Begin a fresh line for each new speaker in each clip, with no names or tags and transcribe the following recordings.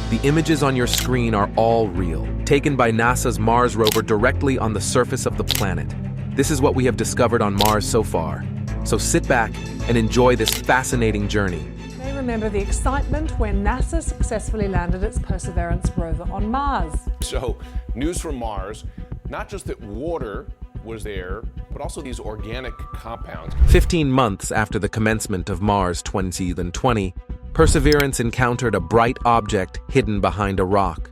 The images on your screen are all real, taken by NASA's Mars rover directly on the surface of the planet. This is what we have discovered on Mars so far. So sit back and enjoy this fascinating journey.
They remember the excitement when NASA successfully landed its Perseverance rover on Mars.
So, news from Mars, not just that water was there, but also these organic compounds.
15 months after the commencement of Mars 2020, Perseverance encountered a bright object hidden behind a rock,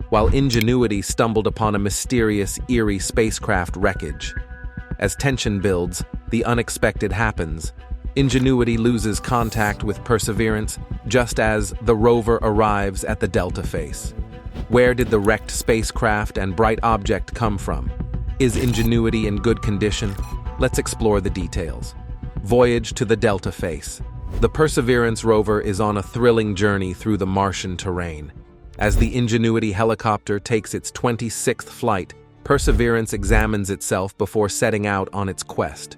while Ingenuity stumbled upon a mysterious, eerie spacecraft wreckage. As tension builds, the unexpected happens. Ingenuity loses contact with Perseverance just as the rover arrives at the delta face. Where did the wrecked spacecraft and bright object come from? Is Ingenuity in good condition? Let's explore the details. Voyage to the delta face. The Perseverance rover is on a thrilling journey through the Martian terrain. As the Ingenuity helicopter takes its 26th flight, Perseverance examines itself before setting out on its quest.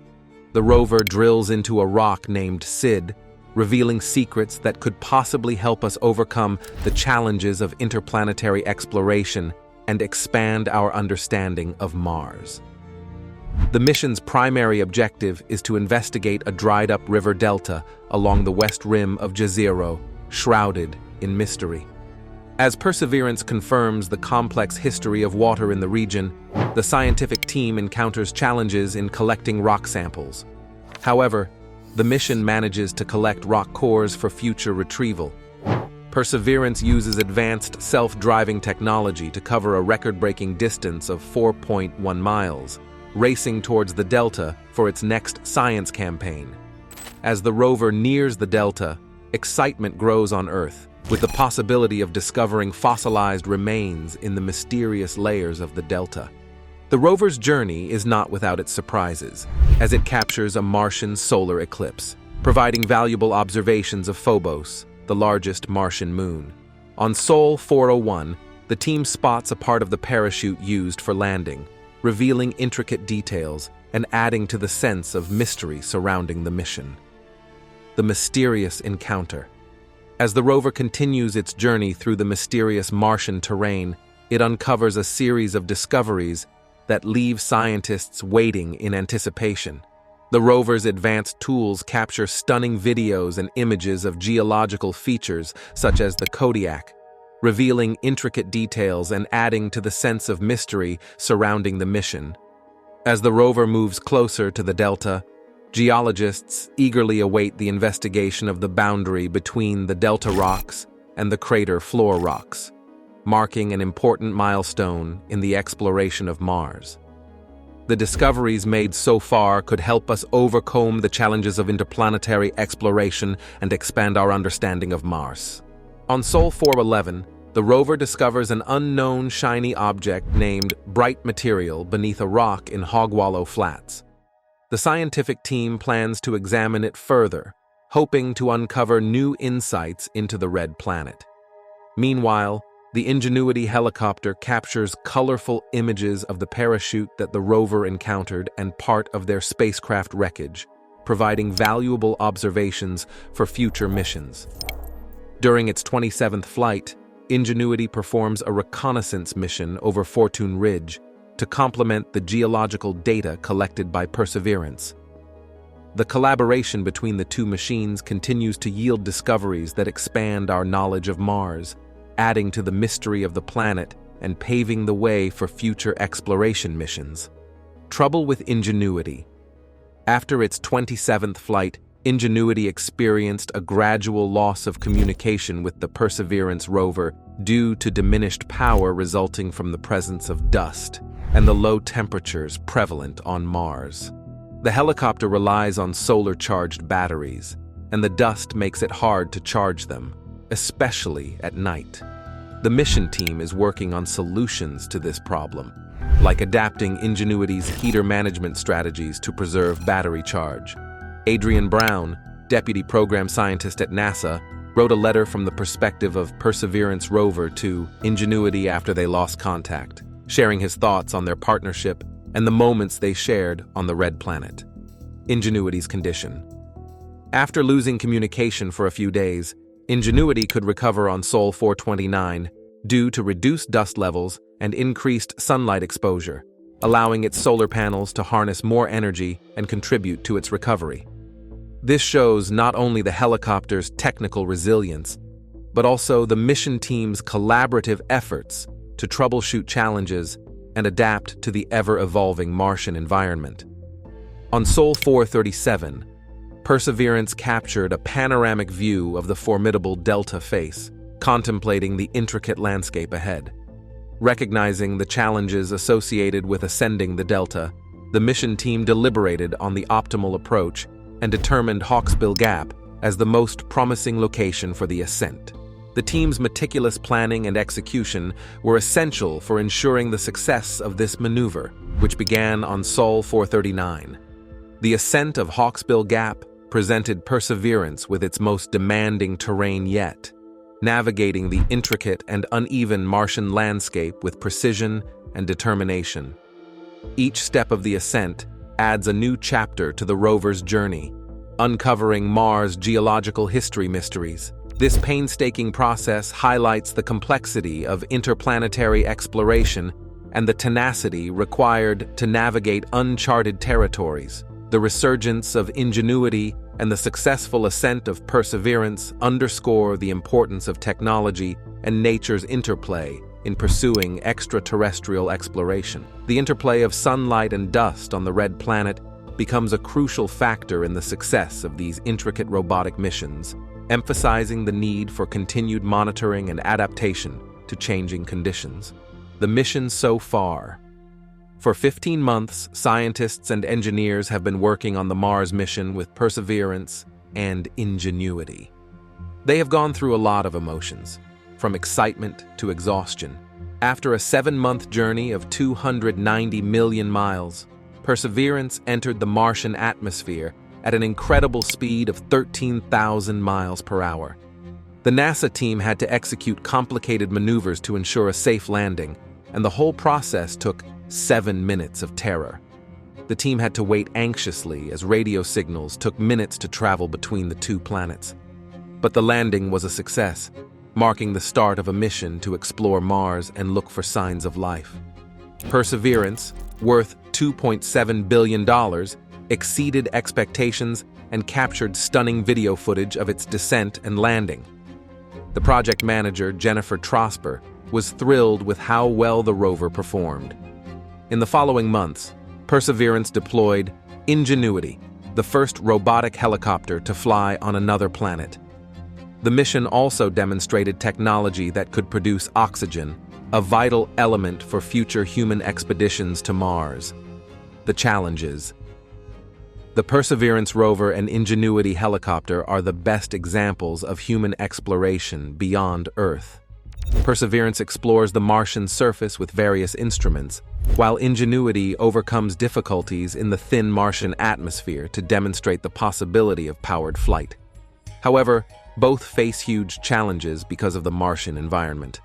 The rover drills into a rock named Sid, revealing secrets that could possibly help us overcome the challenges of interplanetary exploration and expand our understanding of Mars. The mission's primary objective is to investigate a dried-up river delta along the west rim of Jezero, shrouded in mystery. As Perseverance confirms the complex history of water in the region, the scientific team encounters challenges in collecting rock samples. However, the mission manages to collect rock cores for future retrieval. Perseverance uses advanced self-driving technology to cover a record-breaking distance of 4.1 miles, racing towards the delta for its next science campaign. As the rover nears the delta, excitement grows on Earth, with the possibility of discovering fossilized remains in the mysterious layers of the delta. The rover's journey is not without its surprises, as it captures a Martian solar eclipse, providing valuable observations of Phobos, the largest Martian moon. On Sol 401, the team spots a part of the parachute used for landing, revealing intricate details and adding to the sense of mystery surrounding the mission. The mysterious encounter. As the rover continues its journey through the mysterious Martian terrain, it uncovers a series of discoveries that leave scientists waiting in anticipation. The rover's advanced tools capture stunning videos and images of geological features such as the Kodiak, revealing intricate details and adding to the sense of mystery surrounding the mission. As the rover moves closer to the delta, geologists eagerly await the investigation of the boundary between the delta rocks and the crater floor rocks, marking an important milestone in the exploration of Mars. The discoveries made so far could help us overcome the challenges of interplanetary exploration and expand our understanding of Mars. On Sol 411, the rover discovers an unknown shiny object named bright material beneath a rock in Hogwallow Flats. The scientific team plans to examine it further, hoping to uncover new insights into the red planet. Meanwhile, the Ingenuity helicopter captures colorful images of the parachute that the rover encountered and part of their spacecraft wreckage, providing valuable observations for future missions. During its 27th flight, Ingenuity performs a reconnaissance mission over Fortune Ridge to complement the geological data collected by Perseverance. The collaboration between the two machines continues to yield discoveries that expand our knowledge of Mars, adding to the mystery of the planet and paving the way for future exploration missions. Trouble with Ingenuity. After its 27th flight, Ingenuity experienced a gradual loss of communication with the Perseverance rover due to diminished power resulting from the presence of dust and the low temperatures prevalent on Mars. The helicopter relies on solar-charged batteries, and the dust makes it hard to charge them, especially at night. The mission team is working on solutions to this problem, like adapting Ingenuity's heater management strategies to preserve battery charge. Adrian Brown, deputy program scientist at NASA, wrote a letter from the perspective of Perseverance rover to Ingenuity after they lost contact, sharing his thoughts on their partnership and the moments they shared on the red planet. Ingenuity's condition. After losing communication for a few days, Ingenuity could recover on Sol 429 due to reduced dust levels and increased sunlight exposure, allowing its solar panels to harness more energy and contribute to its recovery. This shows not only the helicopter's technical resilience, but also the mission team's collaborative efforts to troubleshoot challenges and adapt to the ever-evolving Martian environment. On Sol 437, Perseverance captured a panoramic view of the formidable Delta face, contemplating the intricate landscape ahead. Recognizing the challenges associated with ascending the Delta, the mission team deliberated on the optimal approach and determined Hawksbill Gap as the most promising location for the ascent. The team's meticulous planning and execution were essential for ensuring the success of this maneuver, which began on Sol 439. The ascent of Hawksbill Gap presented Perseverance with its most demanding terrain yet, navigating the intricate and uneven Martian landscape with precision and determination. Each step of the ascent adds a new chapter to the rover's journey, uncovering Mars' geological history mysteries. This painstaking process highlights the complexity of interplanetary exploration and the tenacity required to navigate uncharted territories. The resurgence of Ingenuity and the successful ascent of Perseverance underscore the importance of technology and nature's interplay in pursuing extraterrestrial exploration. The interplay of sunlight and dust on the red planet becomes a crucial factor in the success of these intricate robotic missions, emphasizing the need for continued monitoring and adaptation to changing conditions. The mission so far. For 15 months, scientists and engineers have been working on the Mars mission with Perseverance and Ingenuity. They have gone through a lot of emotions, from excitement to exhaustion. After a 7-month journey of 290 million miles, Perseverance entered the Martian atmosphere at an incredible speed of 13,000 miles per hour. The NASA team had to execute complicated maneuvers to ensure a safe landing, and the whole process took 7 minutes of terror. The team had to wait anxiously as radio signals took minutes to travel between the two planets. But the landing was a success, marking the start of a mission to explore Mars and look for signs of life. Perseverance, worth $2.7 billion, exceeded expectations and captured stunning video footage of its descent and landing. The project manager, Jennifer Trosper, was thrilled with how well the rover performed. In the following months, Perseverance deployed Ingenuity, the first robotic helicopter to fly on another planet. The mission also demonstrated technology that could produce oxygen, a vital element for future human expeditions to Mars. The challenges. The Perseverance rover and Ingenuity helicopter are the best examples of human exploration beyond Earth. Perseverance explores the Martian surface with various instruments, while Ingenuity overcomes difficulties in the thin Martian atmosphere to demonstrate the possibility of powered flight. However, both face huge challenges because of the Martian environment.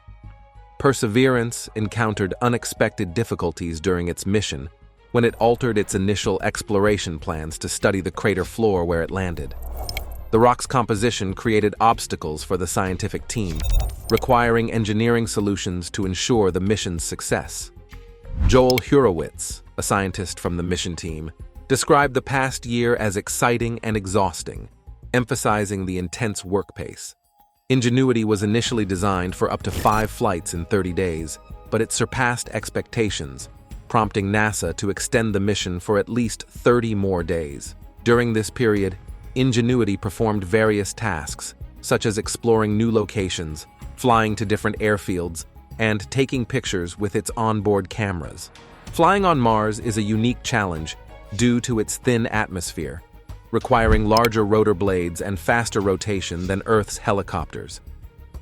Perseverance encountered unexpected difficulties during its mission when it altered its initial exploration plans to study the crater floor where it landed. The rock's composition created obstacles for the scientific team, requiring engineering solutions to ensure the mission's success. Joel Hurowitz, a scientist from the mission team, described the past year as exciting and exhausting, emphasizing the intense work pace. Ingenuity was initially designed for up to 5 flights in 30 days, but it surpassed expectations, prompting NASA to extend the mission for at least 30 more days. During this period, Ingenuity performed various tasks, such as exploring new locations, flying to different airfields, and taking pictures with its onboard cameras. Flying on Mars is a unique challenge due to its thin atmosphere, requiring larger rotor blades and faster rotation than Earth's helicopters.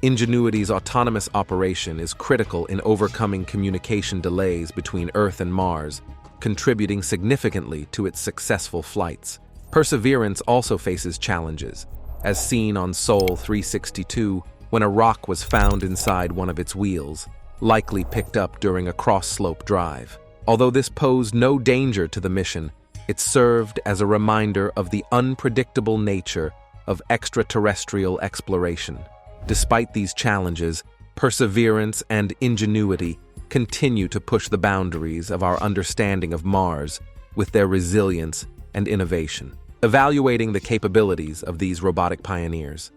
Ingenuity's autonomous operation is critical in overcoming communication delays between Earth and Mars, contributing significantly to its successful flights. Perseverance also faces challenges, as seen on Sol 362 when a rock was found inside one of its wheels, likely picked up during a cross-slope drive. Although this posed no danger to the mission, it served as a reminder of the unpredictable nature of extraterrestrial exploration. Despite these challenges, Perseverance and Ingenuity continue to push the boundaries of our understanding of Mars with their resilience and innovation. Evaluating the capabilities of these robotic pioneers.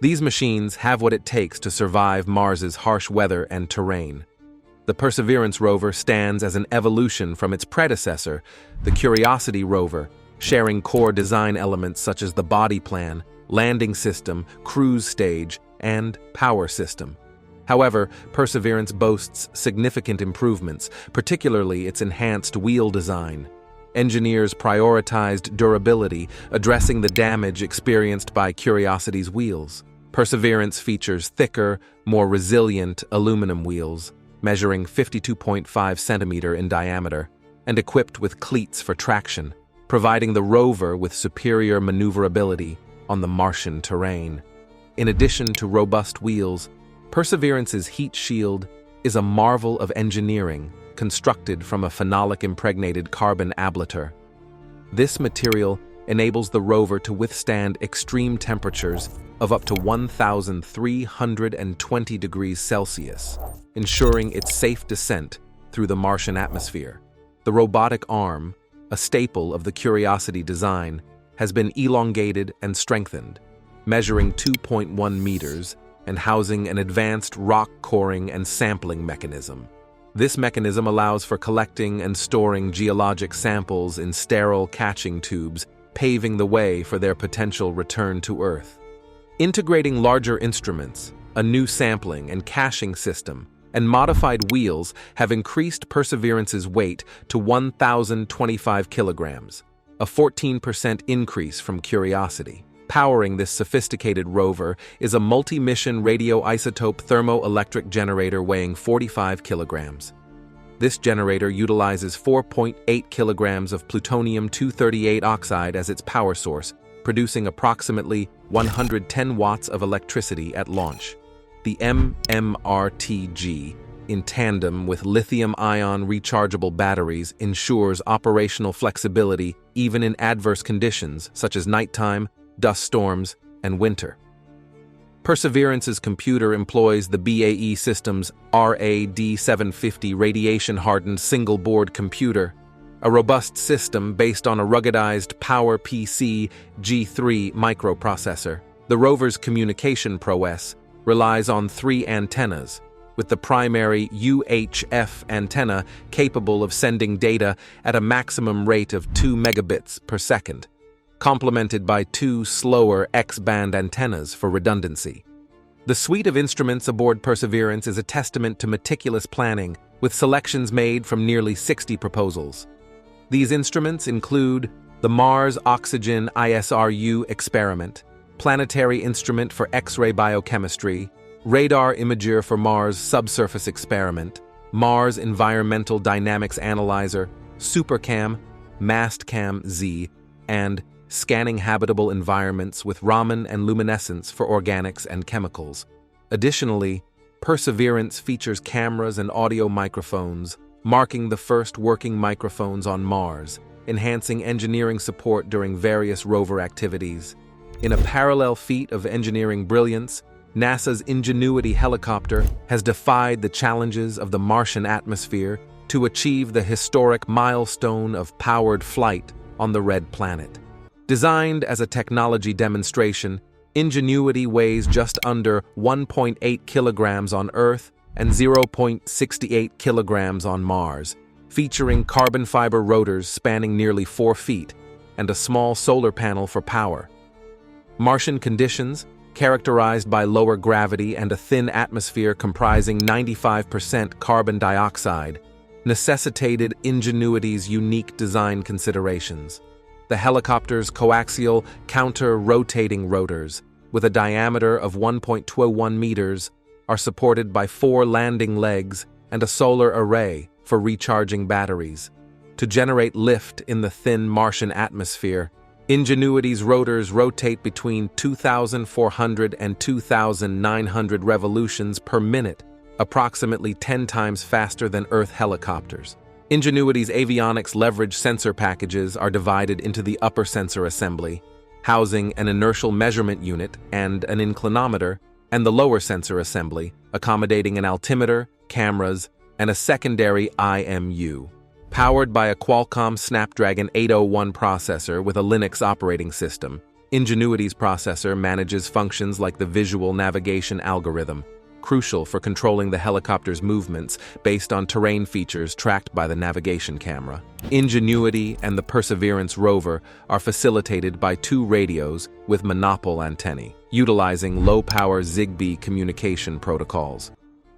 These machines have what it takes to survive Mars's harsh weather and terrain. The Perseverance rover stands as an evolution from its predecessor, the Curiosity rover, sharing core design elements such as the body plan, landing system, cruise stage, and power system. However, Perseverance boasts significant improvements, particularly its enhanced wheel design. Engineers prioritized durability, addressing the damage experienced by Curiosity's wheels. Perseverance features thicker, more resilient aluminum wheels, measuring 52.5 centimeters in diameter, and equipped with cleats for traction, providing the rover with superior maneuverability on the Martian terrain. In addition to robust wheels, Perseverance's heat shield is a marvel of engineering constructed from a phenolic-impregnated carbon ablator. This material enables the rover to withstand extreme temperatures of up to 1,320 degrees Celsius, ensuring its safe descent through the Martian atmosphere. The robotic arm, a staple of the Curiosity design, has been elongated and strengthened, measuring 2.1 meters and housing an advanced rock coring and sampling mechanism. This mechanism allows for collecting and storing geologic samples in sterile catching tubes, paving the way for their potential return to Earth. Integrating larger instruments, a new sampling and caching system, and modified wheels have increased Perseverance's weight to 1,025 kilograms, a 14% increase from Curiosity. Powering this sophisticated rover is a multi-mission radioisotope thermoelectric generator weighing 45 kilograms. This generator utilizes 4.8 kilograms of plutonium-238 oxide as its power source, producing approximately 110 watts of electricity at launch. The MMRTG, in tandem with lithium-ion rechargeable batteries, ensures operational flexibility even in adverse conditions such as nighttime, dust storms, and winter. Perseverance's computer employs the BAE Systems RAD750 radiation-hardened single-board computer, a robust system based on a ruggedized PowerPC G3 microprocessor. The rover's communication prowess relies on 3 antennas, with the primary UHF antenna capable of sending data at a maximum rate of 2 megabits per second, complemented by 2 slower X-band antennas for redundancy. The suite of instruments aboard Perseverance is a testament to meticulous planning, with selections made from nearly 60 proposals. These instruments include the Mars Oxygen ISRU experiment, planetary instrument for X-ray biochemistry, radar imager for Mars subsurface experiment, Mars Environmental Dynamics Analyzer, SuperCam, MastCam Z, and scanning habitable environments with Raman and luminescence for organics and chemicals. Additionally, Perseverance features cameras and audio microphones, marking the first working microphones on Mars, enhancing engineering support during various rover activities. In a parallel feat of engineering brilliance, NASA's Ingenuity helicopter has defied the challenges of the Martian atmosphere to achieve the historic milestone of powered flight on the Red Planet. Designed as a technology demonstration, Ingenuity weighs just under 1.8 kilograms on Earth and 0.68 kilograms on Mars, featuring carbon fiber rotors spanning nearly 4 feet and a small solar panel for power. Martian conditions, characterized by lower gravity and a thin atmosphere comprising 95% carbon dioxide, necessitated Ingenuity's unique design considerations. The helicopter's coaxial, counter-rotating rotors, with a diameter of 1.21 meters, are supported by 4 landing legs and a solar array for recharging batteries. To generate lift in the thin Martian atmosphere, Ingenuity's rotors rotate between 2,400 and 2,900 revolutions per minute, approximately 10 times faster than Earth helicopters. Ingenuity's avionics leverage sensor packages are divided into the upper sensor assembly, housing an inertial measurement unit and an inclinometer, and the lower sensor assembly, accommodating an altimeter, cameras, and a secondary IMU. Powered by a Qualcomm Snapdragon 801 processor with a Linux operating system, Ingenuity's processor manages functions like the visual navigation algorithm, crucial for controlling the helicopter's movements based on terrain features tracked by the navigation camera. Ingenuity and the Perseverance rover are facilitated by two radios with monopole antennae, utilizing low-power Zigbee communication protocols.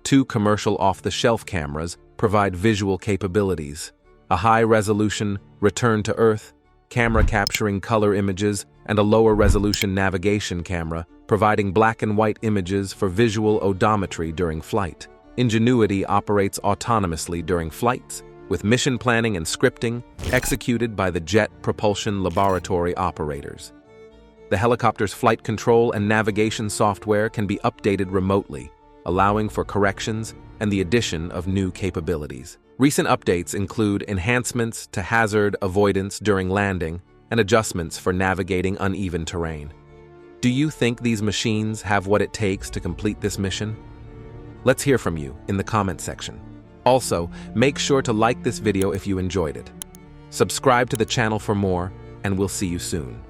Two commercial off-the-shelf cameras provide visual capabilities: a high-resolution return-to-Earth camera capturing color images and a lower-resolution navigation camera providing black and white images for visual odometry during flight. Ingenuity operates autonomously during flights, with mission planning and scripting executed by the Jet Propulsion Laboratory operators. The helicopter's flight control and navigation software can be updated remotely, allowing for corrections and the addition of new capabilities. Recent updates include enhancements to hazard avoidance during landing and adjustments for navigating uneven terrain. Do you think these machines have what it takes to complete this mission? Let's hear from you in the comment section. Also, make sure to like this video if you enjoyed it. Subscribe to the channel for more, and we'll see you soon.